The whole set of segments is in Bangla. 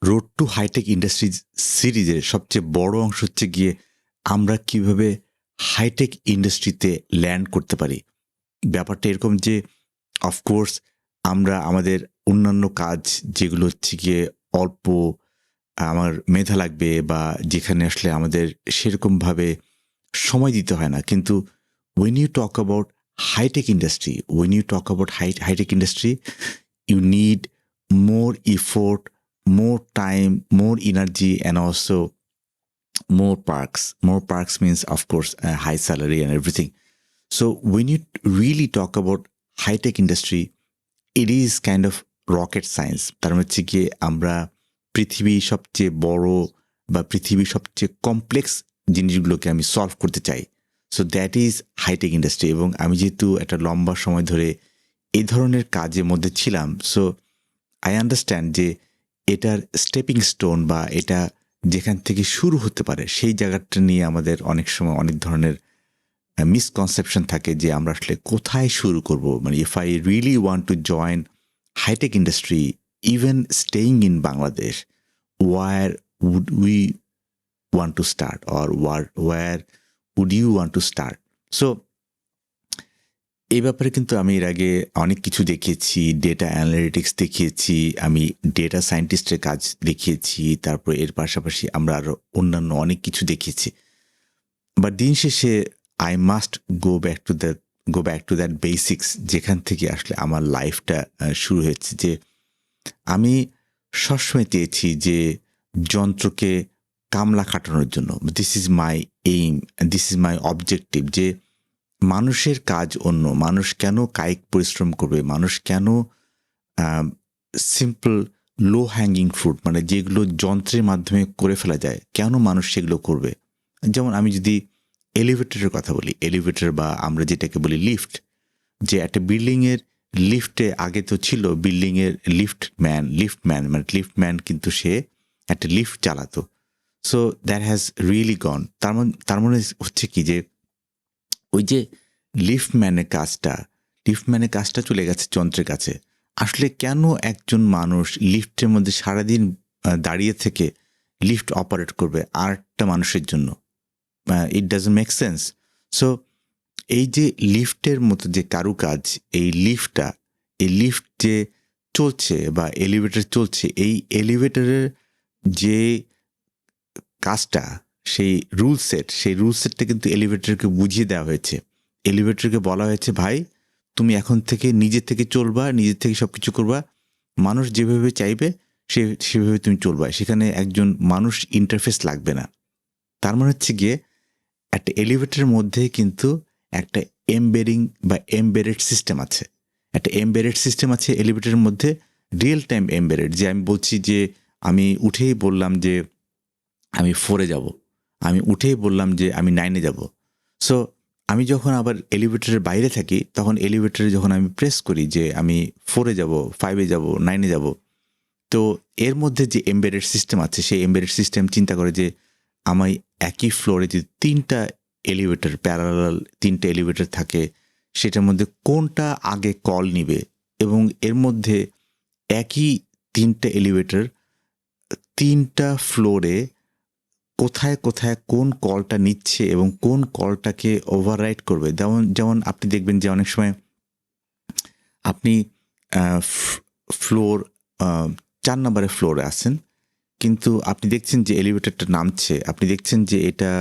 রোড টু হাইটেক ইন্ডাস্ট্রি সিরিজের সবচেয়ে বড় অংশ হচ্ছে গিয়ে আমরা কিভাবে হাইটেক ইন্ডাস্ট্রিতে ল্যান্ড করতে পারি। ব্যাপারটা এরকম যে অফকোর্স আমরা আমাদের অন্যান্য কাজ যেগুলো হচ্ছে গিয়ে অল্প আমার মেধা লাগবে বা যেখানে আসলে আমাদের সেরকমভাবে সময় দিতে হয় না, কিন্তু when you talk about high-tech industry, when you talk about high-tech industry, you need more effort, more time, more energy, and also more perks. More perks means, of course, a high salary and everything. So when you really talk about high-tech industry, it is kind of rocket science. তার হচ্ছে গিয়ে আমরা পৃথিবীর সবচেয়ে বড় বা পৃথিবীর সবচেয়ে কমপ্লেক্স জিনিসগুলোকে আমি সলভ করতে চাই। So that is high tech industry. এবং আমি যেহেতু একটা লম্বা সময় ধরে এই ধরনের কাজের মধ্যে ছিলাম, সো আই আন্ডারস্ট্যান্ড যে এটার স্টেপিং স্টোন বা এটা যেখান থেকে শুরু হতে পারে সেই জায়গাটা নিয়ে আমাদের অনেক সময় অনেক ধরনের মিসকনসেপশন থাকে যে আমরা আসলে কোথায় শুরু করব। মানে if I really want to join high tech industry, even staying in Bangladesh, where would we want to start, or where would you want to start? So এই ব্যাপারে কিন্তু আমি এর আগে অনেক কিছু দেখিয়েছি, ডেটা অ্যানালিটিক্স দেখিয়েছি, আমি ডেটা সায়েন্টিস্টের কাজ দেখিয়েছি, তারপর এর পাশাপাশি আমরা আরও অন্যান্য অনেক কিছু দেখিয়েছি। বাট দিন শেষে I must go back to that basics, যেখান থেকে আসলে আমার লাইফটা শুরু হয়েছে। যে আমি সবসময় চেয়েছি যে যন্ত্রকে কামলা খাটানোর জন্য, this is my aim, this is my objective, যে মানুষের কাজ অন্য, মানুষ কেন কায়িক পরিশ্রম করবে, মানুষ কেন সিম্পল লো হ্যাঙ্গিং ফ্রুট মানে যেগুলো যন্ত্রের মাধ্যমে করে ফেলা যায়, কেন মানুষ সেগুলো করবে। যেমন আমি যদি এলিভেটরের কথা বলি, এলিভেটর বা আমরা যেটাকে বলি লিফট, যে একটা বিল্ডিংয়ের লিফটে আগে তো ছিল বিল্ডিংয়ের লিফটম্যান মানে লিফটম্যান, কিন্তু সে একটা লিফট চালাতো। সো দ্যাট হ্যাজ রিয়েলি গন। তার মানে হচ্ছে কি যে ওই যে লিফটম্যানের কাজটা চলে গেছে যন্ত্রের কাছে। আসলে কেন একজন মানুষ লিফটের মধ্যে সারাদিন দাঁড়িয়ে থেকে লিফট অপারেট করবে আরেকটা মানুষের জন্য? It doesn't make sense. So এই যে লিফটের মতো যে কারুকাজ, এই লিফট যে চলছে বা এলিভেটর চলছে, এই এলিভেটরের যে কাজটা, সেই রুল সেটটা কিন্তু এলিভেটরকে বুঝিয়ে দেওয়া হয়েছে। এলিভেটরকে বলা হয়েছে, ভাই তুমি এখন থেকে নিজে থেকে চলবা, নিজে থেকে সব কিছু করবা, মানুষ যেভাবে চাইবে সেভাবে তুমি চলবা, সেখানে একজন মানুষ ইন্টারফেস লাগবে না। তার মানে হচ্ছে গিয়ে একটা এলিভেটরের মধ্যে কিন্তু একটা এমবেডেড সিস্টেম আছে। একটা এমবেডেড সিস্টেম আছে এলিভেটরের মধ্যে, রিয়েল টাইম এমবেডেড। যে আমি বলছি যে আমি উঠেই বললাম যে আমি 4-এ যাব, আমি উঠেই বললাম যে আমি 9-এ যাব। সো আমি যখন আবার এলিভেটরের বাইরে থাকি, তখন এলিভেটরে যখন আমি প্রেস করি যে আমি 4-এ যাব, 5-এ যাব, 9-এ যাব, তো এর মধ্যে যে এমবেডেড সিস্টেম আছে, সেই এমবেডেড সিস্টেম চিন্তা করে যে আমি একই ফ্লোরে যদি 3টা এলিভেটর, প্যারালাল 3টা এলিভেটর থাকে, সেটার মধ্যে কোনটা আগে কল নিবে, এবং এর মধ্যে একই 3টা এলিভেটর 3টা ফ্লোরে কোথায় কোথায় কোন কলটা নিচ্ছে এবং কোন কলটাকে ওভাররাইড করবে। যেমন আপনি দেখবেন যে অনেক সময় আপনি ফ্লোর 4 নম্বরের ফ্লোরে আছেন, কিন্তু আপনি দেখছেন যে এলিভেটরটা নামছে, আপনি দেখছেন যে এটা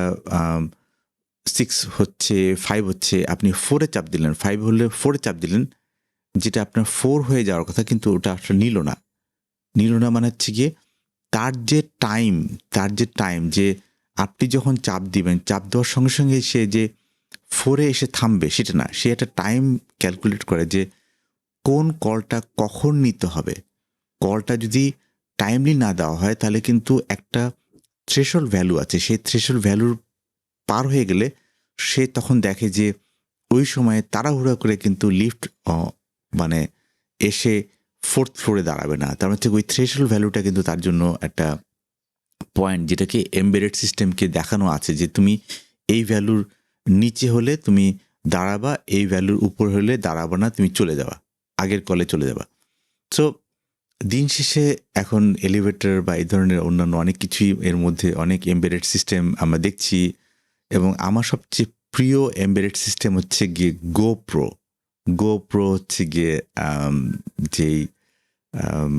6 হচ্ছে, 5 হচ্ছে, আপনি 4-এ চাপ দিলেন, 5 হলে 4-এ চাপ দিলেন, যেটা আপনার 4 হয়ে যাওয়ার কথা, কিন্তু ওটা আসলে নিল না। মানে হচ্ছে গিয়ে তার যে টাইম যে আপনি যখন চাপ দিবেন, চাপ দেওয়ার সঙ্গে সঙ্গে সে যে 4-এ এসে থামবে সেটা না, সে একটা টাইম ক্যালকুলেট করে যে কোন কলটা কখন নিতে হবে। কলটা যদি টাইমলি না দেওয়া হয়, তাহলে কিন্তু একটা থ্রেশহোল্ড ভ্যালু আছে, সেই থ্রেশহোল্ড ভ্যালুর পার হয়ে গেলে সে তখন দেখে যে ওই সময়ে তাড়াহুড়া করে কিন্তু লিফট মানে এসে 4th ফ্লোরে দাঁড়াবে না। তার হচ্ছে ওই থ্রেশহোল্ড ভ্যালুটা কিন্তু তার জন্য একটা পয়েন্ট, যেটাকে এমবেডেড সিস্টেমকে দেখানো আছে যে তুমি এই ভ্যালুর নিচে হলে তুমি দাঁড়াবা, এই ভ্যালুর উপর হলে দাঁড়াবা না, তুমি চলে যাবা, আগের কলে চলে যাবা। সো দিন শেষে এখন এলিভেটর বা এই ধরনের অন্যান্য অনেক কিছুই এর মধ্যে অনেক এমবেডেড সিস্টেম আমরা দেখছি এবং আমার সবচেয়ে প্রিয় এমবেডেড সিস্টেম হচ্ছে গিয়ে গোপ্রো হচ্ছে গিয়ে যেই আম,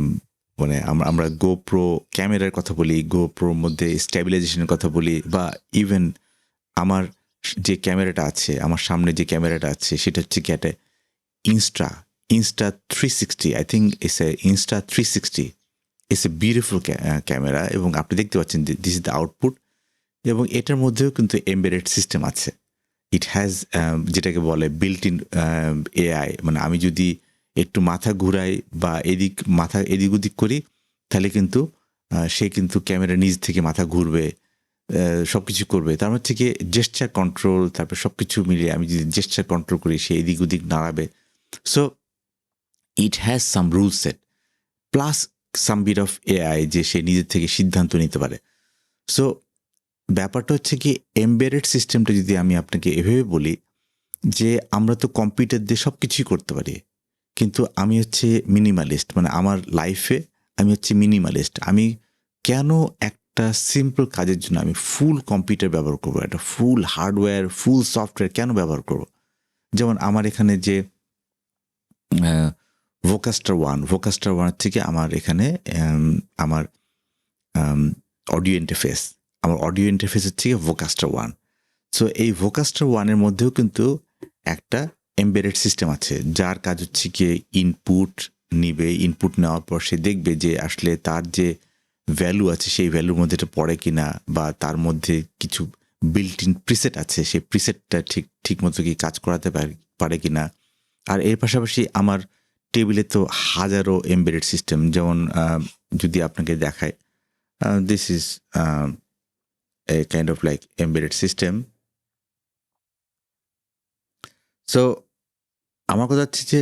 মানে আমরা গোপ্রো ক্যামেরার কথা বলি, গোপ্রোর মধ্যে স্ট্যাবিলাইজেশনের কথা বলি, বা ইভেন আমার যে ক্যামেরাটা আছে, আমার সামনে যে ক্যামেরাটা আছে সেটা হচ্ছে কি একটা Insta Insta 360, I think it's a Insta 360, it's a beautiful camera, এবং আপনি দেখতে পাচ্ছেন দিস ইজ দ্য আউটপুট, এবং এটার মধ্যেও কিন্তু এমবেডেড সিস্টেম আছে। ইট হ্যাজ যেটাকে বলে বিল্ট ইন এআই, মানে আমি যদি একটু মাথা ঘুরাই বা মাথা এদিক ওদিক করি, তাহলে কিন্তু সে কিন্তু ক্যামেরা নিজ থেকে মাথা ঘুরবে, সব কিছু করবে। তার মধ্যে থেকে জেস্টার কন্ট্রোল, তারপর সব কিছু মিলিয়ে আমি যদি জেস্টার কন্ট্রোল করি সে এদিক ওদিক নাড়াবে। So it has some rule set plus some bit of AI, যে সে নিজের থেকে সিদ্ধান্ত নিতে পারে। সো ব্যাপারটা হচ্ছে কি, এমবেডেড সিস্টেমটা যদি আমি আপনাকে এভাবে বলি যে আমরা তো কম্পিউটার দিয়ে সব কিছুই করতে পারি, কিন্তু আমি হচ্ছে মিনিমালিস্ট, মানে আমার লাইফে আমি হচ্ছে মিনিমালিস্ট। আমি কেন একটা সিম্পল কাজের জন্য আমি ফুল কম্পিউটার ব্যবহার করবো, একটা ফুল হার্ডওয়্যার ফুল সফটওয়্যার কেন ব্যবহার করব? যেমন আমার এখানে যে ভোকাস্টার ওয়ান থেকে আমার এখানে আমার অডিও ইন্টারফেস হচ্ছে ভোকাস্টার ওয়ান। সো এই ভোকাস্টার ওয়ানের মধ্যেও কিন্তু একটা এমবেডেড সিস্টেম আছে, যার কাজ হচ্ছে গিয়ে ইনপুট নিবে, ইনপুট নেওয়ার পর সে দেখবে যে আসলে তার যে ভ্যালু আছে সেই ভ্যালুর মধ্যে এটা পড়ে কিনা, বা তার মধ্যে কিছু বিল্ট ইন প্রিসেট আছে, সেই প্রিসেটটা ঠিক মতো কি কাজ করাতে পারে কিনা। আর এর পাশাপাশি আমার টেবিলে তো হাজারো এমবেডেড সিস্টেম, যেমন যদি আপনাকে দেখায়, this is a kind of like embedded system. So আমার কথা হচ্ছে যে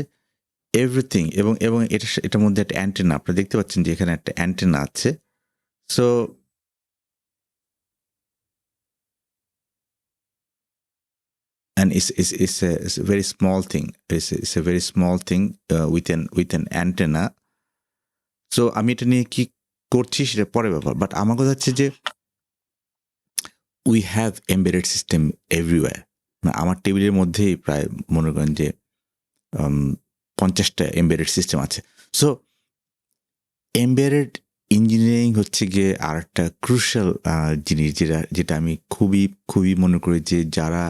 এভরিথিং, এবং এটার মধ্যে একটা অ্যান্টেনা, আপনারা দেখতে পাচ্ছেন যে এখানে একটা অ্যান্টেনা আছে। So and it's a very small thing, it's a very small thing with an antenna. So আমি এটা নিয়ে কি করছি সেটা পরে ব্যাপার, বাট আমার কথা হচ্ছে যে we have embedded system everywhere. আমার টেবিলের মধ্যেই প্রায় মনে করেন যে 50টা এমবেডেড সিস্টেম আছে। সো এমবেডেড ইঞ্জিনিয়ারিং হচ্ছে গিয়ে আর একটা ক্রুশাল জিনিস, যেটা আমি খুবই মনে করি যে যারা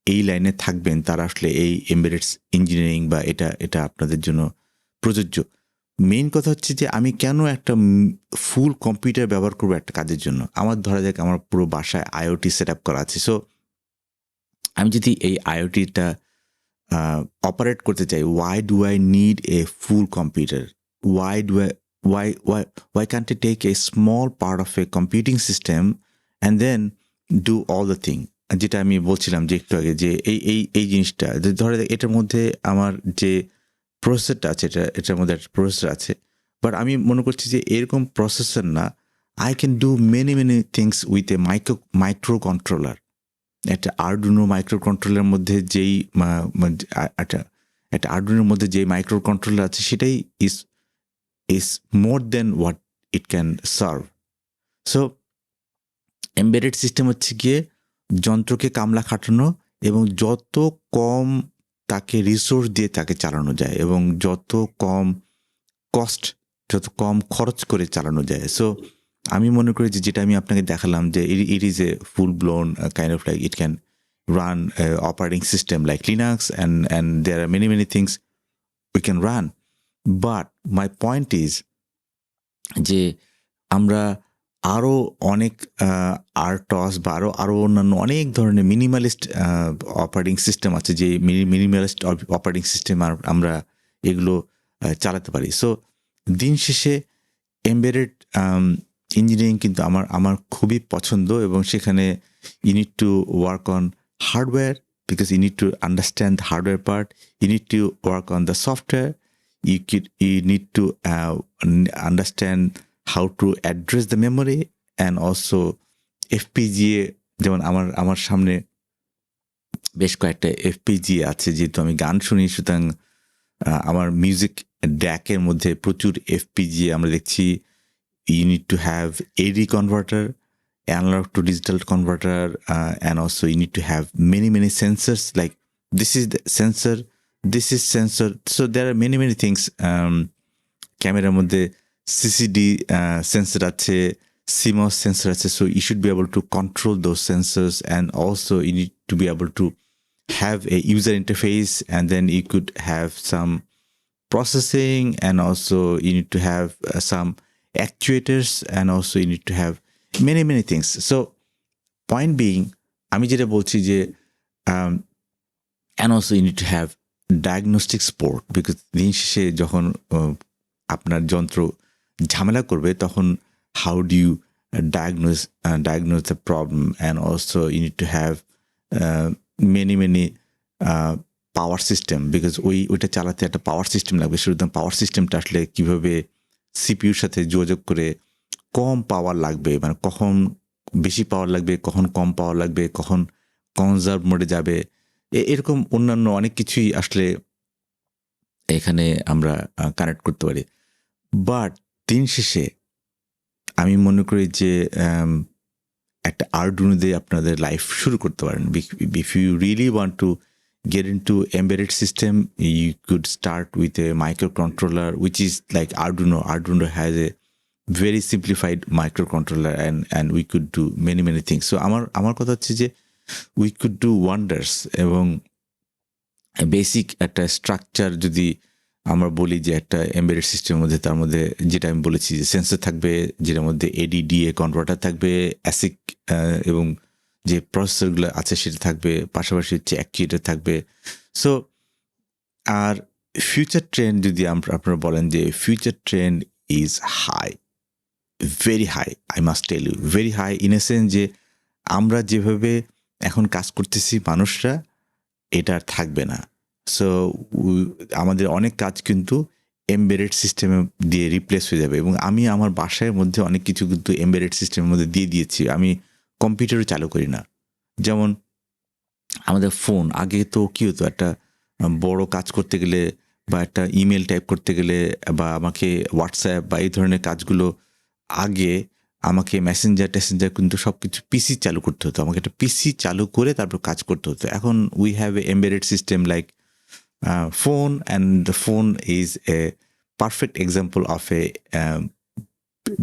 এই লাইনে থাকবেন তারা আসলে এই এমবেডেড ইঞ্জিনিয়ারিং বা এটা আপনাদের জন্য প্রযোজ্য। মেইন কথা হচ্ছে যে আমি কেন একটা ফুল কম্পিউটার ব্যবহার করবো একটা কাজের জন্য? আমার ধরা যাক আমার পুরো বাসায় আইওটি সেট আপ করা আছে। সো আমি যদি এই আইওটিটা অপারেট করতে চাই, why do I need a full computer? Why do I why can't I take a small part of a computing system and then do all the thing? যেটা আমি বলছিলাম যে একটু আগে, যে এই জিনিসটা ধরে এটার মধ্যে আমার যে প্রসেসরটা আছে, এটার মধ্যে একটা প্রসেসর আছে, বাট আমি মনে করছি যে এরকম প্রসেসর না, I can do many things with a micro controller. একটা আরডুইনো মাইক্রো কন্ট্রোলারের মধ্যে যেই একটা আরডুইনোর মধ্যে যে মাইক্রো কন্ট্রোলার আছে সেটাই is more than what it can serve. So embedded system হচ্ছে গিয়ে যন্ত্রকে কামলা খাটানো, এবং যত কম তাকে রিসোর্স দিয়ে তাকে চালানো যায়, এবং যত কম খরচ করে চালানো যায়। সো আমি মনে করি যে যেটা আমি আপনাকে দেখালাম, যে it is a full blown kind of like it can run operating system like Linux, and there are many things we can run. But my point is যে আমরা আরও অনেক আরটস বা আরও অন্যান্য অনেক ধরনের মিনিমালিস্ট অপারেটিং সিস্টেম আছে, যে মিনিমালিস্ট অপারেটিং সিস্টেম আমরা এগুলো চালাতে পারি। সো দিন শেষে এমবেডেড ইঞ্জিনিয়ারিং কিন্তু আমার খুবই পছন্দ, এবং সেখানে you need to work on hardware because you need to understand the hardware part, you need to work on the software, you need to understand how to address the memory, and also FPGA, যেমন আমার সামনে বেশ কয়েকটা FPGA আছে, যেহেতু আমি গান শুনি, সুতরাং আমার মিউজিক ড্যাকের মধ্যে প্রচুর এফপিজিএ আমরা দেখছি। You need to have AD converter, analog to digital converter, and also you need to have many sensors. Like this is the sensor, this is sensor. So there are many things. Camera মধ্যে CCD sensor আছে, CMOS sensor আছে. So you should be able to control those sensors, and also you need to be able to have a user interface, and then you could have some processing, and also you need to have some actuators, and also you need to have many things. So point being, আমি যেটা বলছি যে um, and also you need to have diagnostic support, because দিন শেষে যখন আপনার যন্ত্র ঝামেলা করবে তখন how do you diagnose the problem, and also you need to have many power system, because ওইটা চালাতে একটা পাওয়ার সিস্টেম লাগবে। সুতরাং পাওয়ার সিস্টেমটা আসলে কীভাবে সিপিইউর সাথে যোগাযোগ করে কম পাওয়ার লাগবে, মানে কখন বেশি পাওয়ার লাগবে, কখন কম পাওয়ার লাগবে, কখন কনজার্ভ মোডে যাবে, এরকম অন্যান্য অনেক কিছুই আসলে এখানে আমরা কানেক্ট করতে পারি। বাট দিন শেষে আমি মনে করি যে একটা আরডুইনো দিয়ে আপনাদের লাইফ শুরু করতে পারেন। If you really want to get into embedded system, you could start with a microcontroller, which is like Arduino. Arduino has a very simplified microcontroller, and we could do many things. So আমার কথা হচ্ছে যে we could do wonders, এবং বেসিক একটা স্ট্রাকচার যদি আমরা বলি যে একটা এমবেডেড সিস্টেমের মধ্যে, তার মধ্যে যেটা আমি বলেছি যে সেন্সর থাকবে, যেটার মধ্যে এডিডিএ কনভার্টার থাকবে, অ্যাসিক এবং যে প্রসেসরগুলো আছে সেটা থাকবে, পাশাপাশি হচ্ছে অ্যাকচুয়েটর থাকবে। সো আর ফিউচার ট্রেন্ড যদি আপনারা বলেন যে future trend is high, very high, I must tell you, very high in a sense যে আমরা যেভাবে এখন কাজ করতেছি মানুষরা, এটা আর থাকবে না। সো আমাদের অনেক কাজ কিন্তু এমবেডেড সিস্টেমে দিয়ে রিপ্লেস হয়ে যাবে, এবং আমি আমার বাসার মধ্যে অনেক কিছু কিন্তু এমবেডেড সিস্টেমের মধ্যে দিয়ে দিয়েছি। আমি কম্পিউটারও চালু করি না। যেমন আমাদের ফোন, আগে তো কী হতো, একটা বড় কাজ করতে গেলে বা একটা ইমেল টাইপ করতে গেলে বা আমাকে হোয়াটসঅ্যাপ বা এই ধরনের কাজগুলো, আগে আমাকে মেসেঞ্জার টেসেঞ্জার কিন্তু সব কিছু পিসি চালু করতে হতো, আমাকে একটা পিসি চালু করে তারপর কাজ করতে হতো। এখন we have a embedded system like phone, and the phone is a perfect example of A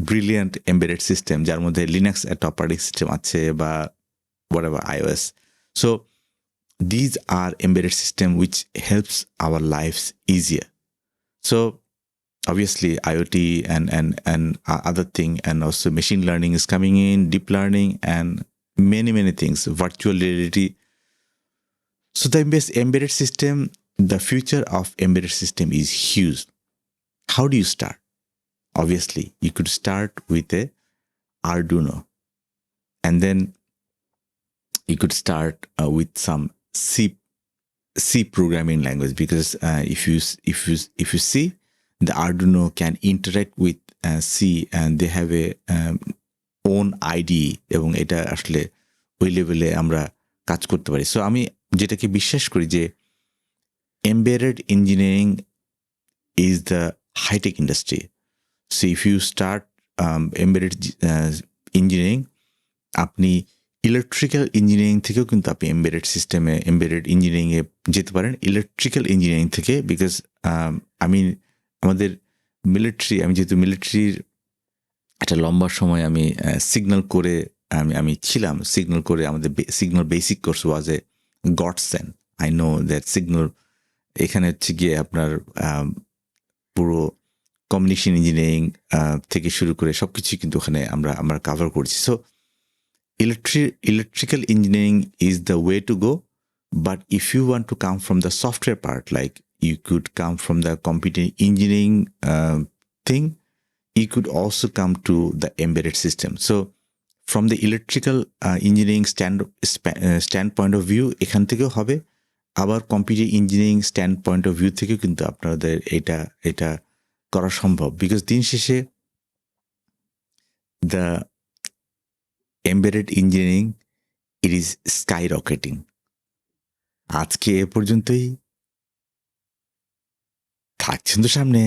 brilliant embedded system, যার মধ্যে লিনাক্স একটা অপারেটিং সিস্টেম আছে বা whatever iOS. So these are embedded system which helps our lives easier. So obviously IoT and other thing, and also machine learning is coming in, deep learning, and many things, virtual reality. So the embedded system, the future of embedded system is huge. How do you start? Obviously you could start with a Arduino, and then you could start with some C programming language, because if you see, the Arduino can interact with C, and they have a own IDE, এবং এটা আসলে ওই লেভেলে আমরা কাজ করতে পারি। সো আমি যেটাকে বিশ্বাস করি যে embedded engineering is the high-tech industry. So if you start embedded engineering, আপনি ইলেকট্রিক্যাল ইঞ্জিনিয়ারিং থেকেও কিন্তু আপনি এমবেডেড সিস্টেমে, এমবেডেড ইঞ্জিনিয়ারিংয়ে যেতে পারেন ইলেকট্রিক্যাল ইঞ্জিনিয়ারিং থেকে। বিকজ আমি আমাদের মিলিটারি, আমি যেহেতু মিলিটারির একটা লম্বা সময় আমি সিগন্যাল করে আমি ছিলাম, সিগন্যাল করে আমাদের signal basic course was a godsend. I know that signal, এখানে হচ্ছে গিয়ে আপনার পুরো কমিউনিকেশন ইঞ্জিনিয়ারিং থেকে শুরু করে সব কিছুই কিন্তু ওখানে আমরা কাভার করছি। So electrical engineering is the way to go. But if you want to come from the software part, like you could come from the computer engineering thing, you could also come to the embedded system. So from the electrical engineering standpoint of view, এখান থেকেও হবে, আবার কম্পিউটার ইঞ্জিনিয়ারিং স্ট্যান্ডপয়েন্ট অফ ভিউ থেকেও কিন্তু আপনাদের এটা করা সম্ভব। বিকজ দিন শেষে the embedded engineering, it is skyrocketing. আজকে এ পর্যন্তই। থাকছেন তো সামনে।